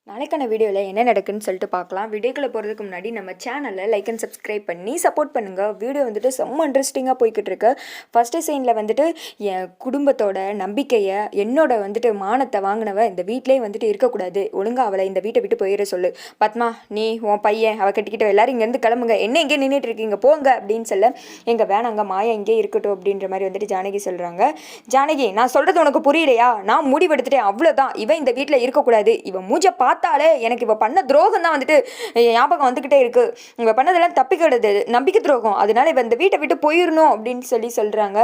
நாளைக்கான வீடியோவில் என்ன நடக்குன்னு சொல்லிட்டு பார்க்கலாம். வீடியோக்குள்ளே போகிறதுக்கு முன்னாடி நம்ம சேனலை லைக் அண்ட் சப்ஸ்கிரைப் பண்ணி சப்போர்ட் பண்ணுங்கள். வீடியோ வந்துட்டு செம்ம இன்ட்ரெஸ்டிங்காக போய்கிட்டு இருக்கு. ஃபஸ்ட்டு சீனில் வந்துட்டு என் குடும்பத்தோட நம்பிக்கையை என்னோட வந்துட்டு மானத்தை வாங்கினவ இந்த வீட்டிலே வந்துட்டு இருக்கக்கூடாது, ஒழுங்காக அவளை இந்த வீட்டை விட்டு போயிட சொல்லு. பத்மா, நீ உன் பையன் அவள் கட்டிக்கிட்ட எல்லாரும் இங்கேருந்து கிளம்புங்க, என்ன இங்கே நின்றுட்டு இருக்கீங்க போங்க அப்படின்னு சொல்ல, எங்கள் வேணாங்க மாயா இங்கே இருக்கட்டும் அப்படின்ற மாதிரி வந்துட்டு ஜானகி சொல்கிறாங்க. ஜானகி, நான் சொல்கிறது உனக்கு புரியலையா? நான் முடிவெடுத்துட்டேன், அவ்வளோதான். இவன் இந்த வீட்டில் இருக்கக்கூடாது. இவன் மூஞ்ச பார்த்தாலே எனக்கு இவ பண்ண துரோகம் தான் வந்துட்டு ஞாபகம் வந்துக்கிட்டே இருக்கு. இவ பண்ணதெல்லாம் தப்பிக்கிறது நம்பிக்கை துரோகம், அதனால இவ இந்த வீட்டை விட்டு போயிடணும் அப்படின்னு சொல்கிறாங்க.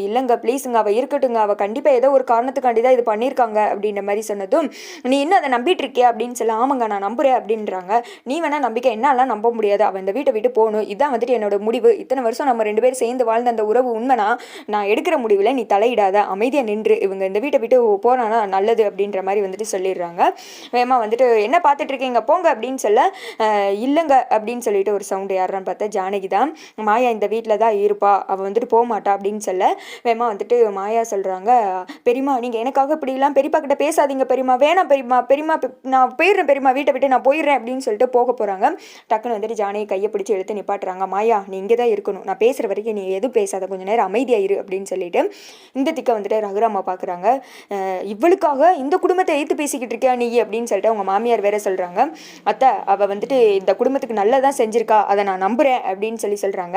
இல்லைங்க ப்ளீஸுங்க, அவள் இருக்கட்டுங்க, அவள் கண்டிப்பாக ஏதோ ஒரு காரணத்துக்காண்டி தான் இது பண்ணியிருக்காங்க அப்படின்ற மாதிரி சொன்னதும், நீ இன்னும் அதை நம்பிட்டு இருக்கியா அப்படின்னு சொல்ல, ஆமாங்க நான் நம்புறேன் அப்படின்றாங்க. நீ வேணா நம்பிக்கை, என்னாலாம் நம்ப முடியாது, அவள் இந்த வீட்டை விட்டு போகணும், இதுதான் வந்துட்டு என்னோட முடிவு. இத்தனை வருஷம் நம்ம 2 பேரும் சேர்ந்து வாழ்ந்த அந்த உறவு உண்மைனா நான் எடுக்கிற முடிவில் நீ தலையிடாத, அமைதியாக நின்று இவங்க இந்த வீட்டை விட்டு போனானா நல்லது அப்படின்ற மாதிரி வந்துட்டு சொல்லிடுறாங்க. வேமா வந்துட்டு என்ன பார்த்துட்டு இருக்கீங்க போங்க அப்படின்னு சொல்ல, இல்லைங்க அப்படின்னு சொல்லிட்டு ஒரு சவுண்டு யாரான்னு பார்த்தா ஜானகி தான். மாயா இந்த வீட்டில் தான் இருப்பா, அவள் வந்துட்டு போக மாட்டா அப்படின்னு சொல்ல, வேமா வந்துட்டு மாயா சொல்கிறாங்க, பெரியம்மா நீங்கள் எனக்காக இப்படிலாம் பெரியப்பா கிட்ட பேசாதீங்க பெரியம்மா, வேணாம் பெரியம்மா, பெரியம்மா நான் போயிடுறேன் பெரியம்மா, வீட்டை விட்டு நான் போயிடுறேன் அப்படின்னு சொல்லிட்டு போக போகிறாங்க. டக்குன்னு வந்துட்டு ஜானகி கையை பிடிச்சி எடுத்து நிப்பாட்டுறாங்க. மாயா நீ இங்கே தான் இருக்கணும், நான் பேசுகிற வரைக்கும் நீ எதுவும் பேசாத, கொஞ்சம் நேரம் அமைதியாயிரு அப்படின்னு சொல்லிட்டு இந்த திக்கை வந்துட்டு ரகுராமா பார்க்குறாங்க. இவளுக்காக இந்த குடும்பத்தை எதிர்த்து பேசிக்கிட்டு இருக்கியா நீ அப்படின்னு சொல்லிட்டு அவங்க மாமியார் வேற சொல்கிறாங்க. அத்தை, அவள் வந்துட்டு இந்த குடும்பத்துக்கு நல்லதான் செஞ்சிருக்கா, அதை நான் நம்புகிறேன் அப்படின்னு சொல்கிறாங்க.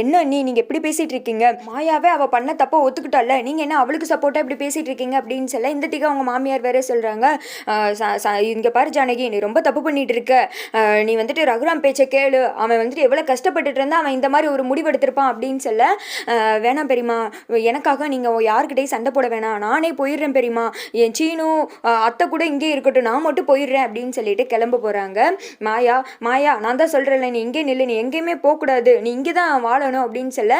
என்ன நீங்கள் எப்படி பேசிகிட்டு இருக்கீங்க, மாயாவே அவள் பண்ண தப்ப ஒத்துக்கிட்டால, நீங்கள் என்ன அவளுக்கு சப்போர்ட்டாக இப்படி பேசிகிட்டு இருக்கீங்க அப்படின்னு சொல்ல, இந்த திக்கா அவங்க மாமியார் வேற சொல்கிறாங்க. இங்கே பாரு ஜானகி, நீ ரொம்ப தப்பு பண்ணிட்டு இருக்க, நீ வந்துட்டு ரகுராம் பேச்சை கேளு, அவன் வந்துட்டு எவ்வளோ கஷ்டப்பட்டுட்டு இருந்தா அவன் இந்த மாதிரி ஒரு முடிவு எடுத்திருப்பான் அப்படின்னு சொல்ல, வேணாம் பெரியம்மா, எனக்காக நீங்கள் யாருக்கிட்டையும் சண்டை போட வேணாம், நானே போயிடுறேன் பெரியம்மா, என் சீனு அத்தை கூட இங்கே இருக்கட்டும், நான் மட்டும் போயிடுறேன் அப்படின்னு சொல்லிட்டு கிளம்ப போகிறாங்க. மாயா, மாயா நான் தான் சொல்கிறேன்ல, நீ இங்கே நில்லு, நீ எங்கேயுமே போகக்கூடாது, நீ இங்கே தான் வாழணும் அப்படின்னு சொல்ல,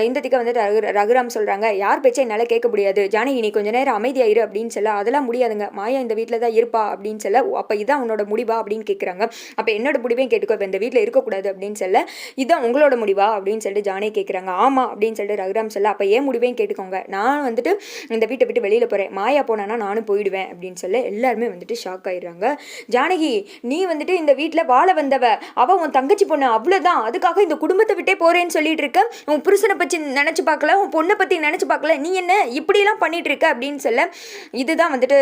இந்த திக்க வந்துட்டு ரகுராம் சொல்கிறாங்க, யார் பேச்சை என்னால் கேட்க முடியாது, ஜானகி நீ கொஞ்சம் நேரம் அமைதியாயிரு அப்படின்னு சொல்ல, அதெல்லாம் முடியாதுங்க, மாயா இந்த வீட்டில் தான் இருப்பா அப்படின்னு சொல்ல, அப்போ இதான் உன்னோட முடிவா அப்படின்னு கேட்குறாங்க. அப்போ என்னோட முடிவையும் கேட்டுக்கோ, இப்போ இந்த வீட்டில் இருக்கக்கூடாது அப்படின்னு சொல்ல, இதுதான் உங்களோட முடிவா அப்படின்னு சொல்லிட்டு ஜானகி கேட்குறாங்க. ஆமாம் அப்படின்னு சொல்லிட்டு ரகுராம் சொல்ல, அப்போ ஏன் முடிவையும் கேட்டுக்கோங்க, நான் வந்துட்டு இந்த வீட்டை விட்டு வெளியில் போகிறேன், மாயா போனானா நானும் போயிடுவேன் அப்படின்னு சொல்ல, எல்லாருமே வந்துட்டு ஷாக் ஆயிடுறாங்க. ஜானகி, நீ வந்துட்டு இந்த வீட்டில் வாழ வந்தவ, அவள் உன் தங்கச்சி பொண்ணு, அவ்வளோதான், அதுக்காக இந்த குடும்பத்தை விட்டே போகிறேன்னு சொல்லிட்டு இருக்க, உன் புருஷனை பற்றி நினச்சி பார்க்கல, உன் பொண்ணை பற்றி நினச்சி பார்க்கல, நீ என்ன இப்படிலாம் பண்ணிட்டு இருக்க அப்படின்னு சொல்ல, இதுதான் வந்துட்டு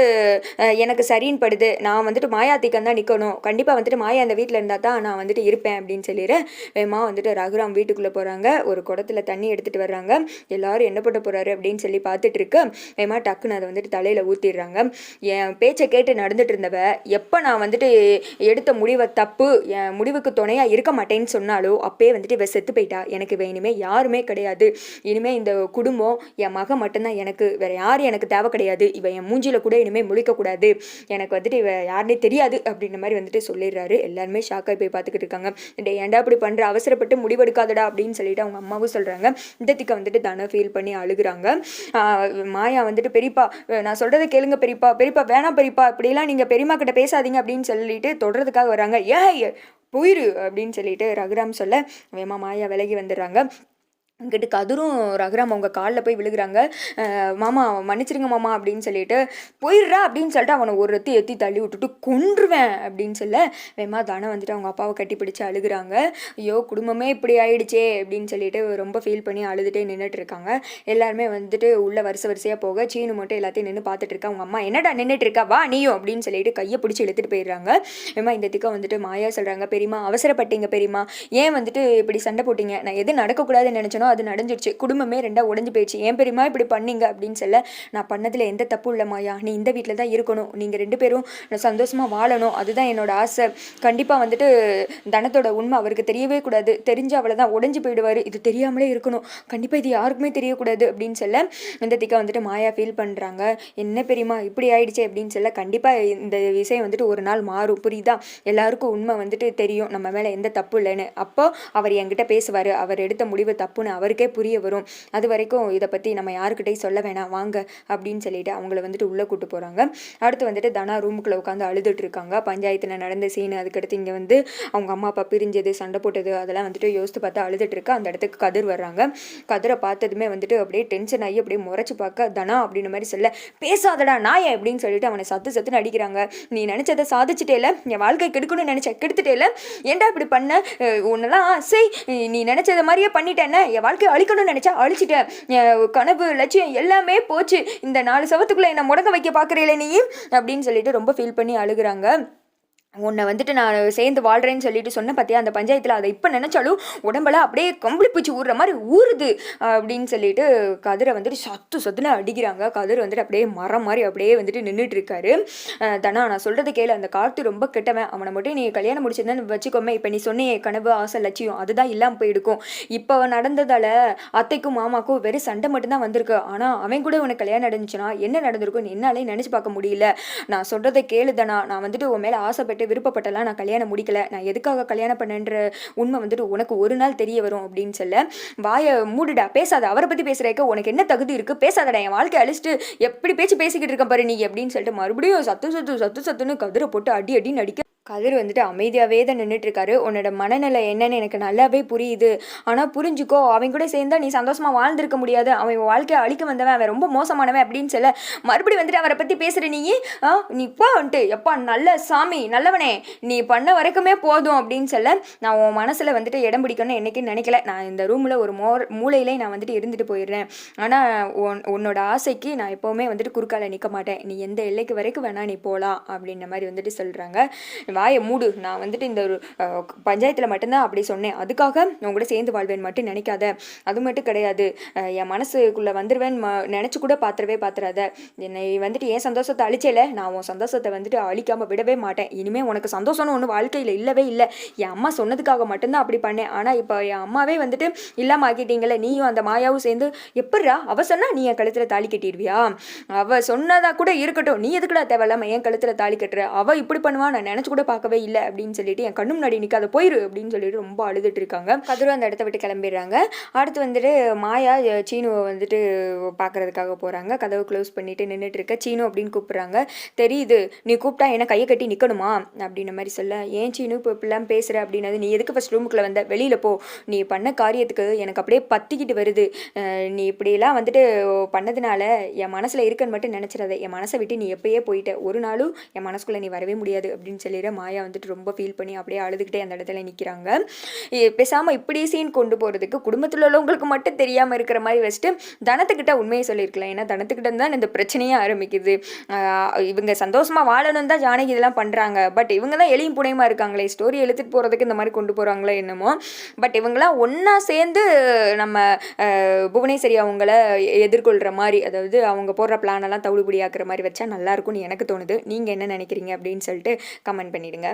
எனக்கு சரின்னு படுது, நான் வந்துட்டு மாயாத்திக்கம் தான் நிற்கணும், கண்டிப்பாக வந்துட்டு மாயா அந்த வீட்டில் இருந்தால் தான் நான் வந்துட்டு இருப்பேன் அப்படின்னு சொல்லிடுறேன். வேமா வந்துட்டு ரகுராம் வீட்டுக்குள்ளே போகிறாங்க, ஒரு குடத்தில் தண்ணி எடுத்துகிட்டு வர்றாங்க. எல்லாரும் என்ன பண்ண போகிறாரு அப்படின்னு சொல்லி பார்த்துட்டு இருக்கு. வேமா டக்குன்னு அதை வந்துட்டு தலையில் ஊற்றிடுறாங்க. என் பேச்சை கேட்டு நடந்துட்டு இருந்தவ எப்போ நான் வந்துட்டு எடுத்த முடிவை தப்பு, என் முடிவுக்கு துணையாக இருக்க மாட்டேன்னு சொன்னாலோ அப்பயே வந்துட்டு இவ செத்து போயிட்டா, எனக்கு இனிமேல் யாருமே கிடையாது, இனிமேல் இந்த குடும்பம் என் மக மட்டும்தான், எனக்கு வேறு யாரும் எனக்கு தேவை கிடையாது, இவ என் மூஞ்சியில் கூட இனிமேல் முழிக்கக்கூடாது, எனக்கு வந்துட்டு இவ யாருனே தெரியாது அப்படின்ற மாதிரி வந்துட்டு சொல்லிடுறாரு. எல்லாருமே ஷாக்காகி போய் பார்த்துக்கிட்டு இருக்காங்க. டே ஏன்டா இப்படி பண்ணுற, அவசரப்பட்டு முடிவெடுக்காதடா அப்படின்னு சொல்லிட்டு அவங்க அம்மாவும் சொல்கிறாங்க. இந்த திக்க வந்துட்டு தானே ஃபீல் பண்ணி அழுகுறாங்க. மாயா வந்துட்டு பெரியப்பா நான் சொல்கிறத கேளுங்க பெரியப்பா, பெரியப்பா வேணாம் பெரியப்பா, இப்படிலாம் நீங்கள் பெரியம்மா கிட்ட பேசாதீங்க அப்படின்னு சொல்லிட்டு தொடர்றதுக்காக வராங்க. ஏய் போயிரு அப்படின்னு சொல்லிட்டு ரகுராம் சொல்ல, வேமா மாயா விலகி வந்துடுறாங்க. இங்கிட்டு கதிரும் ரகுராம் அவங்க காலில் போய் விழுகிறாங்க. மாமா மன்னிச்சிருங்க மாமா அப்படின்னு சொல்லிட்டு, போயிடுறா அப்படின்னு சொல்லிட்டு அவனை ஒரு எத்தி தள்ளி விட்டுட்டு கொன்றுவேன் அப்படின்னு சொல்ல, வேமா தானே வந்துட்டு அவங்க அப்பாவை கட்டி பிடிச்சி அழுகுறாங்க. ஐயோ குடும்பமே இப்படி ஆயிடுச்சே அப்படின்னு சொல்லிட்டு ரொம்ப ஃபீல் பண்ணி அழுதுகிட்டே நின்றுட்டு இருக்காங்க. எல்லாருமே வந்துட்டு உள்ள வரிசையாக போக, சீனு மட்டும் எல்லாத்தையும் நின்று பார்த்துட்டு இருக்கா. அவங்க அம்மா என்னடா நின்றுட்டு இருக்கா, வா நீயும் அப்படின்னு சொல்லிட்டு கையை பிடிச்சி இழுத்துட்டு போயிடுறாங்க. வேமா இந்த திக்கம் வந்துட்டு மாயா சொல்கிறாங்க, பெரியம்மா அவசரப்பட்டீங்க பெரியம்மா, ஏன் வந்துட்டு இப்படி சண்டை போட்டீங்க, நான் எது நடக்கக்கூடாதுன்னு நினச்சனோ அது நடந்துருச்சு, குடும்பமே 2 உடஞ்சு போயிடுச்சு, ஏன் பெரியமா இப்படி பண்ணீங்க அப்படின்னு சொல்ல, நான் பண்ணதில் எந்த தப்பு இல்லை மாயா, நீ இந்த வீட்டில் தான் இருக்கணும், நீங்கள் 2 பேரும் சந்தோஷமாக வாழணும், அதுதான் என்னோட ஆசை, கண்டிப்பாக வந்துட்டு தனத்தோட உண்மை அவருக்கு தெரியவே கூடாது, தெரிஞ்சு அவளை தான் உடஞ்சி போயிடுவார், இது தெரியாமலே இருக்கணும், கண்டிப்பாக இது யாருக்குமே தெரியக்கூடாது அப்படின்னு சொல்ல, இந்த திக்கா வந்துட்டு மாயா ஃபீல் பண்ணுறாங்க. என்ன பெரியமா இப்படி ஆயிடுச்சு அப்படின்னு சொல்ல, கண்டிப்பாக இந்த விஷயம் வந்துட்டு ஒரு நாள் மாறும், புரியுதா, எல்லாருக்கும் உண்மை வந்துட்டு தெரியும், நம்ம மேலே எந்த தப்பு இல்லைன்னு, அப்போ அவர் என்கிட்ட பேசுவார், அவர் எடுத்த முடிவு தப்புன்னு அவருக்கே புரிய வரும், அது வரைக்கும் இதை பற்றி நம்ம யாருக்கிட்டையும் சொல்ல வேணாம் வாங்க அப்படின்னு சொல்லிட்டு அவங்கள வந்துட்டு உள்ளே கூட்டு போகிறாங்க. அடுத்து வந்துட்டு தனா ரூமுக்குள்ளே உட்காந்து அழுதுட்டு இருக்காங்க. பஞ்சாயத்தில் நடந்த சீனு, அதுக்கடுத்து இங்கே வந்து அவங்க அம்மா அப்பா பிரிஞ்சது, சண்டை போட்டது, அதெல்லாம் வந்துட்டு யோசித்து பார்த்து அழுதுட்டு இருக்கா. அந்த இடத்துக்கு கதிர் வர்றாங்க. கதிரை பார்த்ததுமே வந்துட்டு அப்படியே டென்ஷன் ஆகி அப்படியே முறைச்சி பார்க்க தனா அப்படின்ற மாதிரி சொல்ல, பேசாதடா நாய அப்படின்னு சொல்லிட்டு அவனை சத்துன்னு அடிக்கிறாங்க. நீ நினைச்சதை சாதிச்சுட்டேல, என் வாழ்க்கை கெடுக்கணும்னு நினைச்ச கெடுத்துட்டேல, ஏன்டா இப்படி பண்ண, உன்னெல்லாம் செய், நீ நினைச்சத மாதிரியே பண்ணிட்டேன்னு, என் வாழ்க்கையை அழிக்கணும்னு நினைச்சா அழிச்சிட்டேன், கனவு லட்சியம் எல்லாமே போச்சு, இந்த 4 சவத்துக்குள்ள என்ன முடங்க வைக்க பார்க்குறீங்களே நீ அப்படின்னு சொல்லிட்டு ரொம்ப ஃபீல் பண்ணி அழுகுறாங்க. உன்னை வந்துட்டு நான் சேர்ந்து வாழ்கிறேன்னு சொல்லிட்டு சொன்னேன் பார்த்தியா அந்த பஞ்சாயத்தில், அதை இப்போ நினச்சாலும் உடம்பெல்லாம் அப்படியே கம்பளி பூச்சி ஊறுற மாதிரி ஊறுது அப்படின்னு சொல்லிட்டு கதிரை வந்துட்டு சத்துன்னு அடிக்கிறாங்க. கதிர் வந்துட்டு அப்படியே மரம் மாதிரி அப்படியே வந்துட்டு நின்றுட்டு இருக்காரு. தனா நான் சொல்கிறது கேளு, அந்த கார்த்தி ரொம்ப கெட்டவன், அவனை மட்டும் நீ கல்யாணம் முடிச்சிருந்தேன்னு வச்சுக்கோமே, இப்போ நீ சொன்னியே கனவு ஆசை லட்சியம் அதுதான் இல்லாமல் போயிருக்கும். இப்போ நடந்ததால் அத்தைக்கும் மாமாக்கும் வெறும் சண்டை மட்டும்தான் வந்திருக்கு. ஆனால் அவன் கூட உனக்கு கல்யாணம் நடந்துச்சுன்னா என்ன நடந்திருக்கும் என்னாலே நினச்சி பார்க்க முடியல. நான் சொல்கிறத கேளு தனா, நான் வந்துட்டு உன் மேலே ஆசைப்பட்டு விருப்பப்பட்டலாம், நான் கல்யாணம் முடிக்கல, நான் எதுக்காக கல்யாணம் பண்ணேன்ற உண்மை வந்துட்டு உனக்கு ஒரு நாள் தெரிய வரும் அப்படின்னு சொல்ல, வாயை மூடுடா பேசாத, அவரை பற்றி பேசுகிறக்க உனக்கு என்ன தகுதி இருக்குது, பேசாதடா, என் வாழ்க்கை அழிச்சிட்டு எப்படி பேச்சு பேசிக்கிட்டு இருக்க பாரு நீ அப்படின்னு சொல்லிட்டு மறுபடியும் சத்துன்னு கதிரை போட்டு அடின்னு அடிக்க. கதிர் வந்துட்டு அமைதியாகவே தான் நின்றுட்டுருக்காரு. உன்னோட மனநிலை என்னன்னு எனக்கு நல்லாவே புரியுது, ஆனால் புரிஞ்சுக்கோ, அவன் கூட சேர்ந்தா நீ சந்தோஷமாக வாழ்ந்திருக்க முடியாது, அவன் வாழ்க்கையை அழிக்க வந்தவன், அவன் ரொம்ப மோசமானவன் அப்படின்னு சொல்ல, மறுபடியும் வந்துட்டு அவரை பற்றி பேசுகிற நீ இப்போ வந்துட்டு எப்பா நல்ல சாமி நல்லவனே, நீ பண்ண வரைக்குமே போதும் அப்படின்னு சொல்ல, நான் உன் மனசில் வந்துட்டு இடம் பிடிக்கணும்னு என்றைக்கும் நினைக்கல, நான் இந்த ரூமில் ஒரு மூளையிலே நான் வந்துட்டு இருந்துட்டு போயிடுறேன், ஆனால் உன்னோட ஆசைக்கு நான் எப்போவுமே வந்துட்டு குறுக்கால நிற்க மாட்டேன், நீ எந்த எல்லைக்கு வரைக்கும் வேணா நீ போகலாம் அப்படின்ற மாதிரி வந்துட்டு சொல்கிறாங்க. வாயை மூடு, நான் வந்துட்டு இந்த ஒரு பஞ்சாயத்தில் மட்டும்தான் அப்படி சொன்னேன், அதுக்காக உங்க கூட சேர்ந்து வாழ்வேன் மட்டும் நினைக்காத, அது மட்டும் கிடையாது, என் மனசுக்குள்ளே வந்துடுவேன் நினச்சி கூட பார்த்துறாத, என்னை வந்துட்டு என் சந்தோஷத்தை அழிச்சேல, நான் உன் சந்தோஷத்தை வந்துட்டு அழிக்காமல் விடவே மாட்டேன், இனிமேல் உனக்கு சந்தோஷம்னு ஒன்று வாழ்க்கையில் இல்லவே இல்லை, என் அம்மா சொன்னதுக்காக மட்டும்தான் அப்படி பண்ணேன், ஆனால் இப்போ என் அம்மாவே வந்துட்டு இல்லாமல் ஆக்கிட்டீங்களே, நீயும் அந்த மாயாவும் சேர்ந்து எப்படிரா அவ சொன்னால் நீ என் கழுத்தில் தாலி கட்டிடுவியா, அவள் சொன்னதா கூட இருக்கட்டும், நீ எதுக்குடா தேவையில்லாமல் என் கழுத்தில் தாலி கட்டுற, அவள் இப்படி பண்ணுவா நான் நினச்சி கூட பார்க்கவே இல்லை அப்படின்னு சொல்லிட்டு என் கண்ணு முன்னாடி நிற்காத போயிரு அப்படின்னு சொல்லிட்டு ரொம்ப அழுதுட்டு இருக்காங்க. கதிரும் அந்த இடத்த விட்டு கிளம்பிடுறாங்க. அடுத்து வந்துட்டு மாயா சீனுவை வந்துட்டு பார்க்கறதுக்காக போகிறாங்க. கதவை க்ளோஸ் பண்ணிட்டு நின்றுட்டு இருக்க சீனு அப்படின்னு கூப்பிட்றாங்க. தெரியுது நீ கூப்பிட்டா என்ன கையை கட்டி நிற்கணுமா அப்படின்ற மாதிரி சொல்ல, ஏன் சீனு இப்போ இப்படிலாம் பேசுகிற அப்படின்னது, நீ எதுக்கு ஃபஸ்ட் ரூமுக்குள்ளே வந்த, வெளியில் போ, நீ பண்ண காரியத்துக்கு எனக்கு அப்படியே பத்திக்கிட்டு வருது, நீ இப்படியெல்லாம் வந்துட்டு பண்ணதுனால என் மனசில் இருக்குன்னு மட்டும் நினச்சிடாத, என் மனசை விட்டு நீ எப்பயே போயிட்ட, ஒரு நாளும் என் மனசுக்குள்ளே நீ வரவே முடியாது அப்படின்னு சொல்லிடுற. மாயா வந்துட்டு ரொம்ப ஃபீல் பண்ணி அப்படியே அழுதுகிட்டே அந்த இடத்துல நிற்கிறாங்க. பேசாமல் இப்படி சீன் கொண்டு போகிறதுக்கு குடும்பத்தில் உள்ளவங்களுக்கு மட்டும் தெரியாமல் இருக்கிற மாதிரி வச்சுட்டு தனத்துக்கிட்ட உண்மையை சொல்லியிருக்கலாம். ஏன்னா தனத்துக்கிட்ட தான் இந்த பிரச்சனையே ஆரம்பிக்குது. இவங்க சந்தோஷமாக வாழணும் தான் ஜானகி இதெல்லாம் பண்ணுறாங்க, பட் இவங்க தான் எளியும் புனையமாக இருக்காங்களே, ஸ்டோரி எழுத்துட்டு போகிறதுக்கு இந்த மாதிரி கொண்டு போகிறாங்களோ என்னமோ, பட் இவங்களாம் ஒன்றா சேர்ந்து நம்ம புவனேஸ்வரி அவங்கள எதிர்கொள்கிற மாதிரி, அதாவது அவங்க போடுற பிளானெல்லாம் தவிடுபடி ஆக்குற மாதிரி வச்சா நல்லாயிருக்கும்னு எனக்கு தோணுது. நீங்கள் என்ன நினைக்கிறீங்க அப்படின்னு சொல்லிட்டு கமெண்ட் பண்ணிடுங்க.